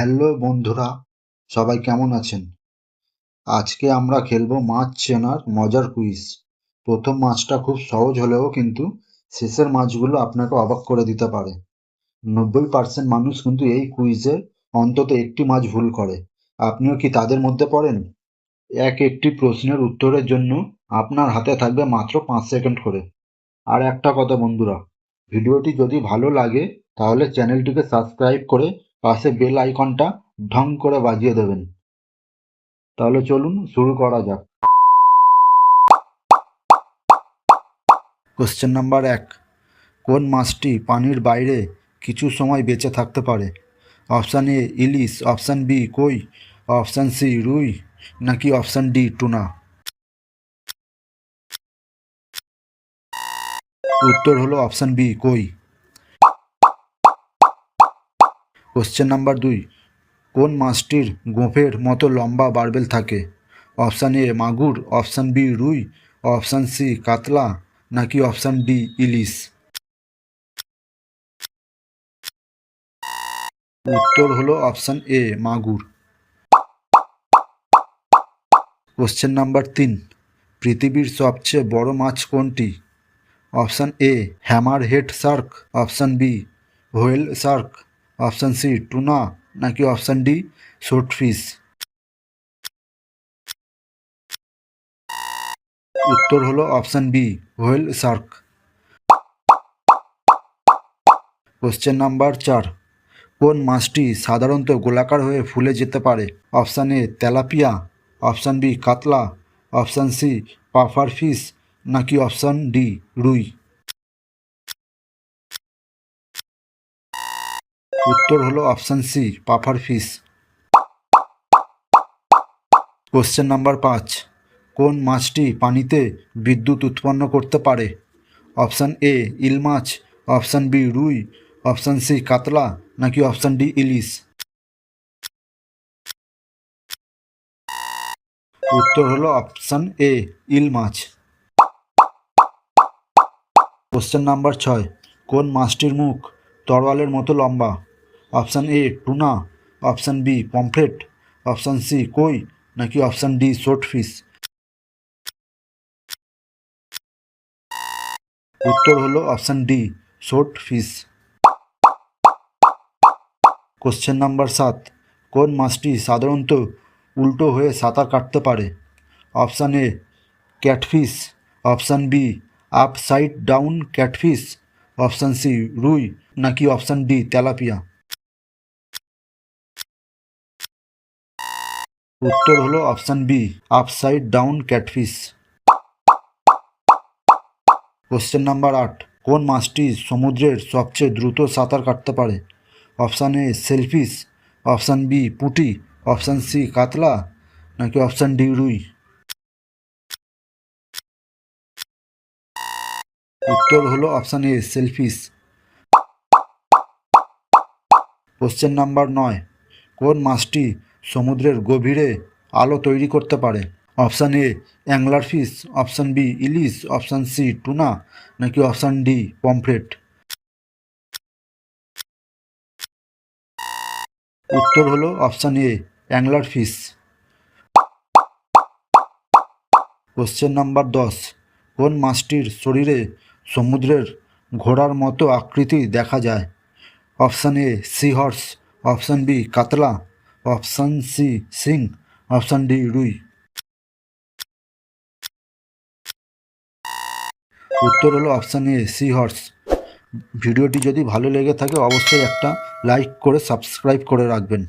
Hello বন্ধুরা, সবাই কেমন আছেন? আজকে আমরা খেলবো মাছ চেনার মজার কুইজ। প্রথম মাছটা খুব সহজ হলেও কিন্তু শেষের মাছগুলো আপনাকে অবাক করে দিতে পারে। 90% মানুষ কিন্তু এই কুইজে অন্তত একটি মাছ ভুল করে। আপনিও কি তাদের মধ্যে পড়েন? একটি প্রশ্নের উত্তরের জন্য আপনার হাতে থাকবে মাত্র 5 সেকেন্ড করে। আর একটা কথা বন্ধুরা, ভিডিওটি যদি ভালো লাগে তাহলে চ্যানেলটিকে সাবস্ক্রাইব করে পাশে বেল আইকনটা ঢং করে বাজিয়ে দেবেন। তাহলে চলুন শুরু করা যাক। কোশ্চেন নাম্বার 1, কোন মাছটি পানির বাইরে কিছু সময় বেঁচে থাকতে পারে? অপশান এ ইলিশ, অপশান বি কই, অপশান সি রুই, নাকি অপশান ডি টুনা? উত্তর হলো অপশান বি কই। কোশ্চেন নাম্বার 2, কোন মাছটির গোঁফের মতো লম্বা বারবেল থাকে? অপশান এ মাগুর, অপশান বি রুই, অপশান সি কাতলা, নাকি অপশান ডি ইলিশ? উত্তর হলো অপশান এ মাগুর। কোশ্চেন নাম্বার 3, পৃথিবীর সবচেয়ে বড় মাছ কোনটি? Option A hammer head shark, option B whale shark, option C tuna, নাকি অপশান ডি সোটফিশ? উত্তর হলো option B whale shark. Question number 4, কোন মাছটি সাধারণত গোলাকার হয়ে ফুলে যেতে পারে? Option A tilapia, option B কাতলা, অপশান সি পাফার ফিশ, নাকি অপশান ডি রুই? উত্তর হলো option C puffer fish. Question number 5, কোন মাছটি পানিতে বিদ্যুৎ উৎপন্ন করতে পারে? Option A eel much, option B রুই, অপশান সি কাতলা, নাকি অপশান ডি ইলিশ? উত্তর হলো অপশান এ ইল মাছ। কোশ্চেন নাম্বার 6, কোন মাছটির মুখ তরোয়ালের মতো লম্বা? Option A tuna, option B pomfret, option C কই, নাকি অপশান ডি সোটফিশ? উত্তর হলো option D swordfish. Question number 7, কোন মাছটি সাধারণত উল্টো হয়ে সাঁতার কাটতে পারে? Option A catfish, option B upside down catfish, option C রুই, নাকি অপশান ডি তেলাপিয়া? উত্তর হলো option B upside down catfish. Question number 8, কোন মাছটি সমুদ্রের সবচেয়ে দ্রুত সাঁতার কাটতে পারে? Option a selfish, option B পুঁটি, অপশান সি কাতলা, নাকি অপশান ডি রুই? উত্তর হলো option a selfish. Question number 9, কোন মাছটি সমুদ্রের গভীরে আলো তৈরি করতে পারে? অপশান এ অ্যাংলার ফিশ, অপশান বি ইলিশ, অপশান সি টুনা, নাকি অপশান ডি পমফ্রেট? উত্তর হলো অপশান এ অ্যাংলার ফিশ। কোশ্চেন নাম্বার 10, কোন মাছটির শরীরে সমুদ্রের ঘোড়ার মতো আকৃতি দেখা যায়? Option A seahorse, option B কাতলা, অপশান সি সিং, অপশান ডি রুই? উত্তর হলো অপশান এ সি হর্স। ভিডিওটি যদি ভালো লেগে থাকে অবশ্যই একটা লাইক করে সাবস্ক্রাইব করে রাখবেন।